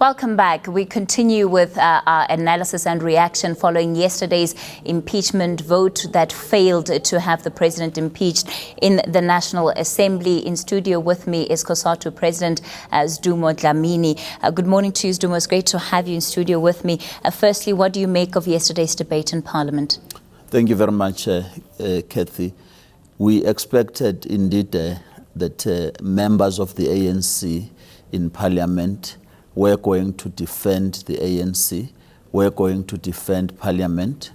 Welcome back. We continue with our analysis and reaction following yesterday's impeachment vote that failed to have the president impeached in the National Assembly. In studio with me is Cosatu President Sidumo Dlamini. Good morning to you, Sidumo. It's great to have you in studio with me. Firstly, what do you make of yesterday's debate in Parliament? Thank you very much, Kathy. We expected indeed that members of the ANC in Parliament were going to defend the ANC, were going to defend Parliament,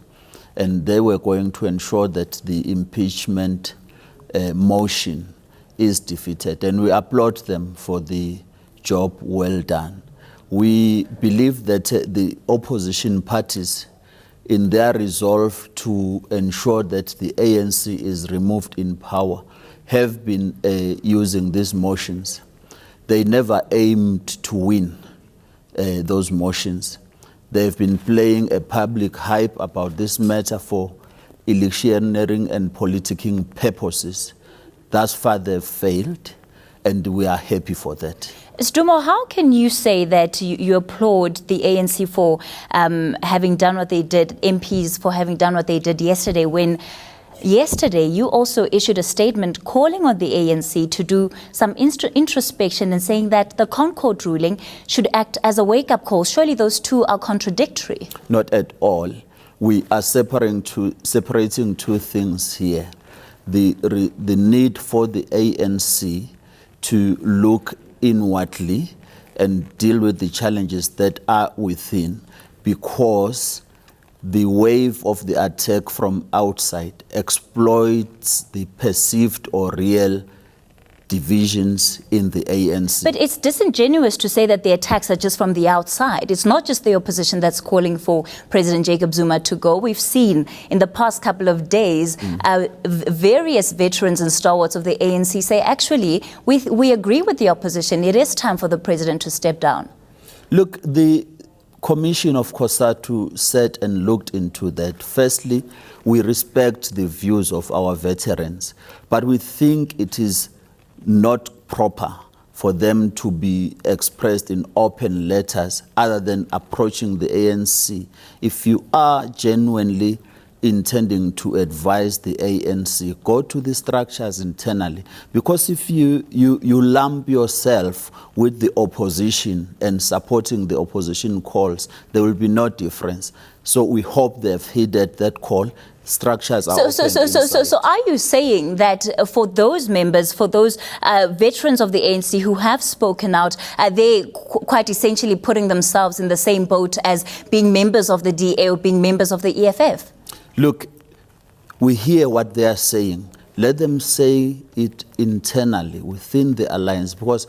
and they were going to ensure that the impeachment motion is defeated. And we applaud them for the job well done. We believe that the opposition parties, in their resolve to ensure that the ANC is removed in power, have been using these motions. They never aimed to win those motions. They've been playing a public hype about this matter for electioneering and politicking purposes. Thus far, they've failed, and we are happy for that. Sidumo, how can you say that you applaud the ANC for having done what they did, MPs for having done what they did yesterday, when yesterday you also issued a statement calling on the ANC to do some introspection and saying that the Concord ruling should act as a wake-up call? Surely those two are contradictory. Not at all. We are separating two things here. The need for the ANC to look inwardly and deal with the challenges that are within, because the wave of the attack from outside exploits the perceived or real divisions in the ANC. But it's disingenuous to say that the attacks are just from the outside. It's not just the opposition that's calling for President Jacob Zuma to go. We've seen in the past couple of days various veterans and stalwarts of the ANC say, actually, we agree with the opposition. It is time for the president to step down. Look, the Commission of Cosatu sat and looked into that. Firstly, we respect the views of our veterans, but we think it is not proper for them to be expressed in open letters other than approaching the ANC. If you are genuinely intending to advise the ANC, go to the structures internally. Because if you lump yourself with the opposition and supporting the opposition calls, there will be no difference. So we hope they've heeded that call. Structures are So are you saying that for those members, for those veterans of the ANC who have spoken out, they quite essentially putting themselves in the same boat as being members of the DA or being members of the EFF? Look, we hear what they are saying. Let them say it internally within the alliance, because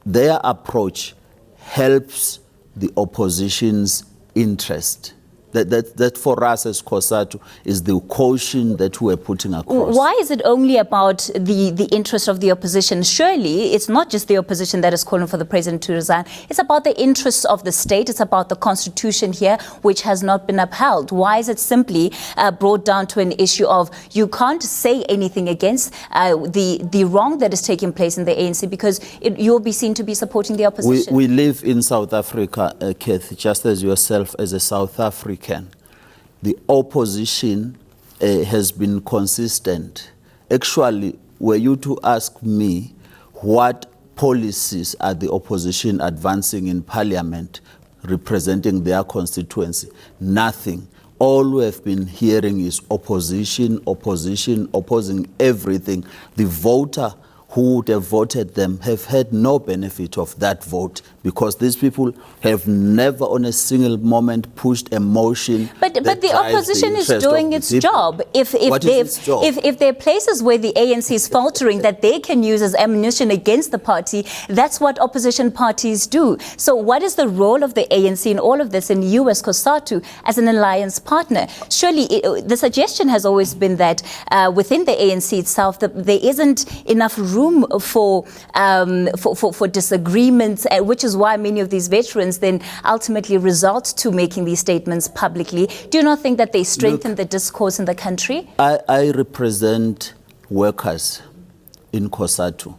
their approach helps the opposition's interest. That for us as Cosatu is the caution that we're putting across. Why is it only about the interest of the opposition? Surely it's not just the opposition that is calling for the president to resign. It's about the interests of the state. It's about the constitution here, which has not been upheld. Why is it simply brought down to an issue of you can't say anything against the wrong that is taking place in the ANC because you'll be seen to be supporting the opposition? We live in South Africa, Kathy, just as yourself as a South African. The opposition has been consistent. Actually, were you to ask me what policies are the opposition advancing in Parliament representing their constituency, nothing. All we have been hearing is opposition, opposing everything. The voter who would have voted them have had no benefit of that vote, because these people have never on a single moment pushed a motion. But the opposition is doing its job. If there are places where the ANC is faltering that they can use as ammunition against the party, that's what opposition parties do. So what is the role of the ANC in all of this, and you as Cosatu as an alliance partner? Surely the suggestion has always been that within the ANC itself, that there isn't enough room for disagreements, which is why many of these veterans then ultimately resort to making these statements publicly. Do you not think that they strengthen the discourse in the country? I represent workers in Cosatu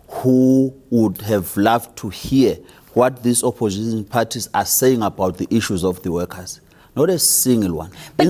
who would have loved to hear what these opposition parties are saying about the issues of the workers. Not a single one. But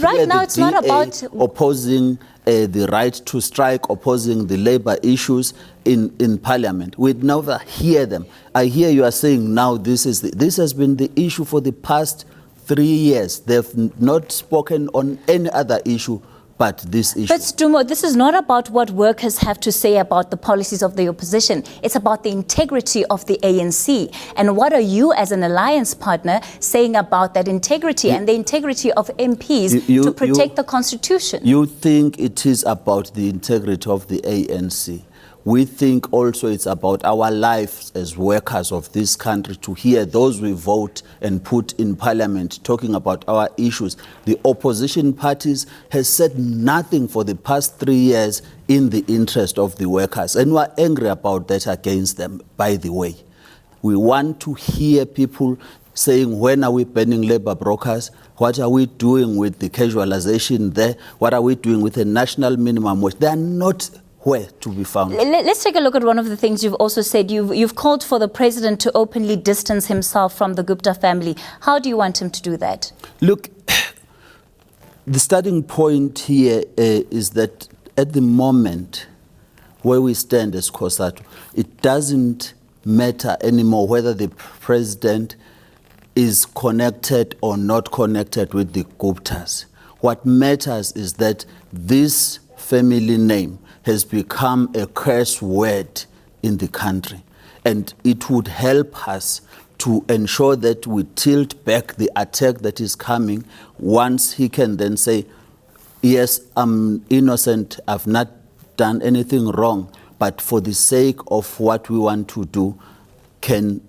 right now it's not about opposing the right to strike, opposing the labor issues in Parliament. We'd never hear them. I hear you are saying now this has been the issue for the past 3 years. They've not spoken on any other issue but this issue. But Sidumo, this is not about what workers have to say about the policies of the opposition. It's about the integrity of the ANC. And what are you as an alliance partner saying about that integrity and the integrity of MPs to protect the constitution? You think it is about the integrity of the ANC. We think also it's about our lives as workers of this country to hear those we vote and put in Parliament talking about our issues. The opposition parties has said nothing for the past 3 years in the interest of the workers. And we're angry about that against them, by the way. We want to hear people saying, when are we banning labor brokers? What are we doing with the casualization there? What are we doing with the national minimum wage? They are not where to be found. Let's take a look at one of the things you've also said. You've called for the president to openly distance himself from the Gupta family. How do you want him to do that? Look, the starting point here is that at the moment where we stand as Cosatu, it doesn't matter anymore whether the president is connected or not connected with the Guptas. What matters is that this family name has become a curse word in the country. And it would help us to ensure that we tilt back the attack that is coming once he can then say, yes, I'm innocent, I've not done anything wrong, but for the sake of what we want to do, can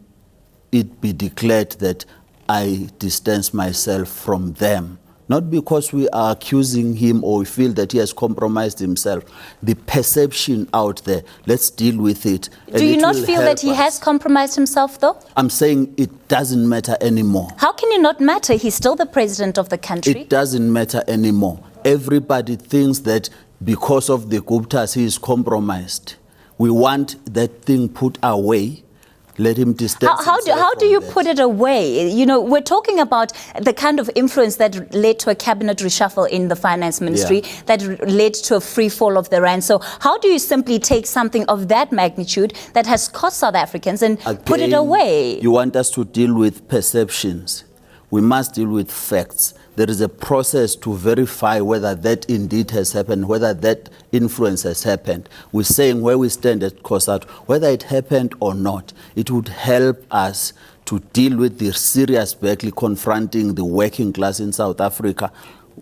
it be declared that I distance myself from them? Not because we are accusing him or we feel that he has compromised himself. The perception out there, let's deal with it. Do you not feel that he has compromised himself, though? I'm saying it doesn't matter anymore. How can it not matter? He's still the president of the country. It doesn't matter anymore. Everybody thinks that because of the Guptas, he is compromised. We want that thing put away. Let him distance How do you put it away? You know, we're talking about the kind of influence that led to a cabinet reshuffle in the finance ministry, that led to a free fall of the rand. So how do you simply take something of that magnitude that has cost South Africans and put it away? You want us to deal with perceptions. We must deal with facts. There is a process to verify whether that indeed has happened, whether that influence has happened. We're saying where we stand at Cosatu, whether it happened or not, it would help us to deal with the serious battle confronting the working class in South Africa.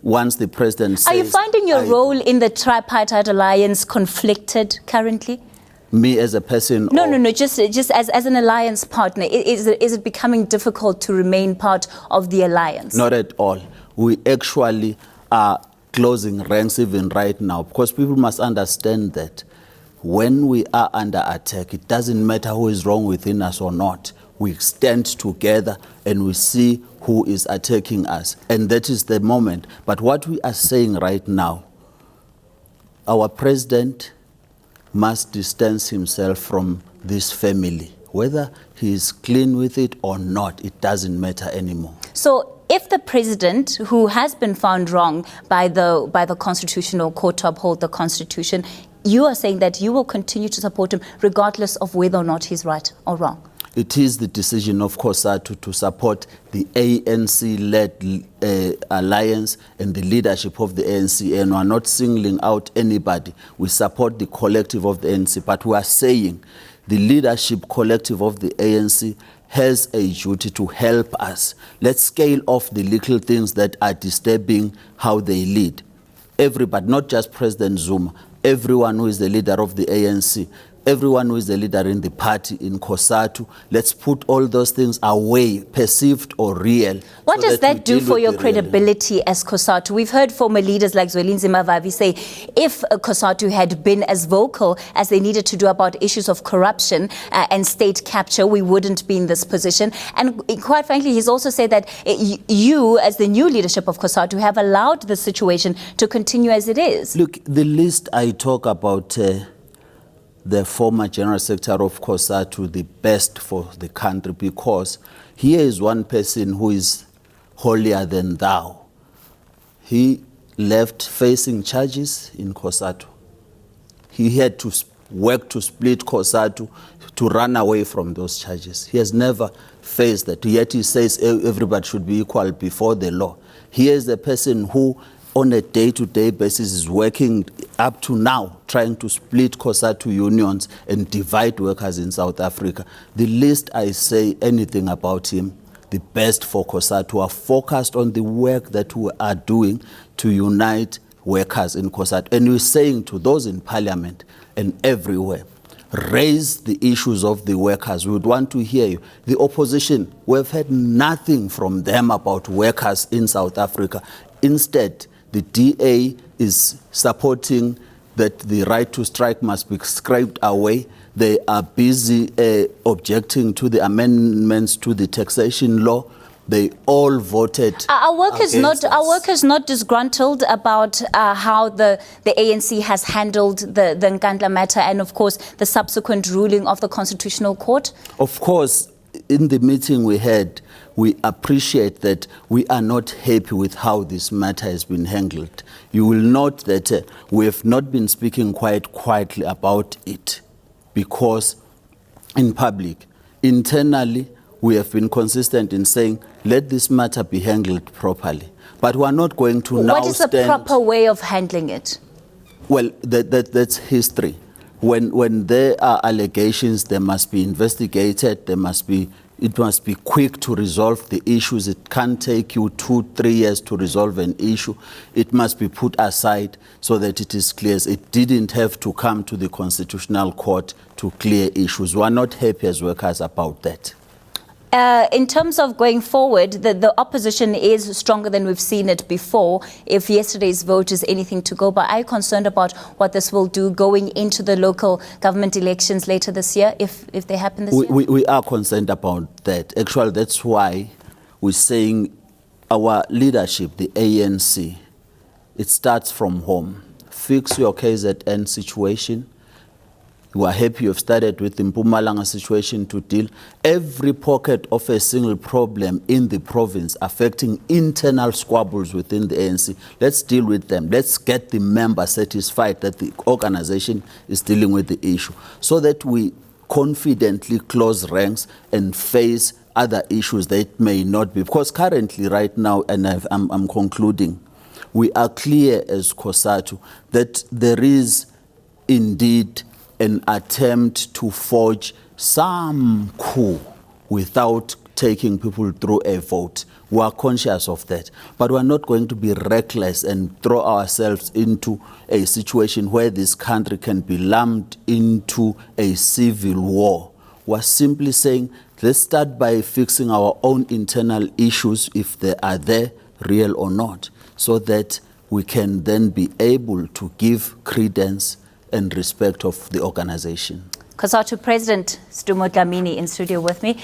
Once the president says... Are you finding your role in the tripartite alliance conflicted currently? Me as a person? No, just as an alliance partner. Is it becoming difficult to remain part of the alliance? Not at all. We actually are closing ranks even right now, because people must understand that when we are under attack, it doesn't matter who is wrong within us or not. We stand together and we see who is attacking us. And that is the moment. But what we are saying right now, our president must distance himself from this family. Whether he is clean with it or not, it doesn't matter anymore. So if the president, who has been found wrong by the Constitutional Court to uphold the Constitution, you are saying that you will continue to support him regardless of whether or not he's right or wrong? It is the decision of Cosatu to support the ANC-led alliance and the leadership of the ANC, and we are not singling out anybody. We support the collective of the ANC, but we are saying the leadership collective of the ANC has a duty to help us. Let's scale off the little things that are disturbing how they lead. Everybody, not just President Zuma, everyone who is the leader of the ANC, everyone who is the leader in the party, in Cosatu, let's put all those things away, perceived or real. What does that do for your credibility as Cosatu? We've heard former leaders like Zwelinzima Vavi say, if Cosatu had been as vocal as they needed to do about issues of corruption and state capture, we wouldn't be in this position. And quite frankly, he's also said that you, as the new leadership of Cosatu, have allowed the situation to continue as it is. Look, the list I talk about the former General Secretary of Cosatu the best for the country, because here is one person who is holier than thou. He left facing charges in Cosatu. He had to work to split Cosatu, to run away from those charges. He has never faced that, yet he says everybody should be equal before the law. Here is the person who on a day-to-day basis is working up to now, trying to split Cosatu unions and divide workers in South Africa. The least I say anything about him, the best for Cosatu, are focused on the work that we are doing to unite workers in Cosatu. And we're saying to those in Parliament and everywhere, raise the issues of the workers. We would want to hear you. The opposition, we've heard nothing from them about workers in South Africa. Instead, the DA is supporting that the right to strike must be scraped away. They are busy objecting to the amendments to the taxation law. They all voted. Are workers not disgruntled about how the ANC has handled the Nkandla matter and, of course, the subsequent ruling of the Constitutional Court? Of course, in the meeting we had, we appreciate that we are not happy with how this matter has been handled. You will note that we have not been speaking quite quietly about it, because in public, internally, we have been consistent in saying, let this matter be handled properly. But we are not going to now What is the proper way of handling it? Well, that's history. When there are allegations, they must be investigated. It must be quick to resolve the issues. It can't take you 2-3 years to resolve an issue. It must be put aside so that it is clear. It didn't have to come to the Constitutional Court to clear issues. We are not happy as workers about that. In terms of going forward, the opposition is stronger than we've seen it before. If yesterday's vote is anything to go by, are you concerned about what this will do going into the local government elections later this year, if they happen this year? We are concerned about that. Actually, that's why we're saying our leadership, the ANC, it starts from home. Fix your KZN situation. We are happy you've started with the Mpumalanga situation to deal. Every pocket of a single problem in the province affecting internal squabbles within the ANC, let's deal with them. Let's get the members satisfied that the organization is dealing with the issue, so that we confidently close ranks and face other issues that may not be. Because currently, right now, and I'm concluding, we are clear as Cosatu that there is indeed an attempt to forge some coup without taking people through a vote. We are conscious of that. But we are not going to be reckless and throw ourselves into a situation where this country can be lumped into a civil war. We are simply saying, let's start by fixing our own internal issues, if they are there, real or not, so that we can then be able to give credence and respect of the organization. Cosatu President Sidumo Dlamini in studio with me.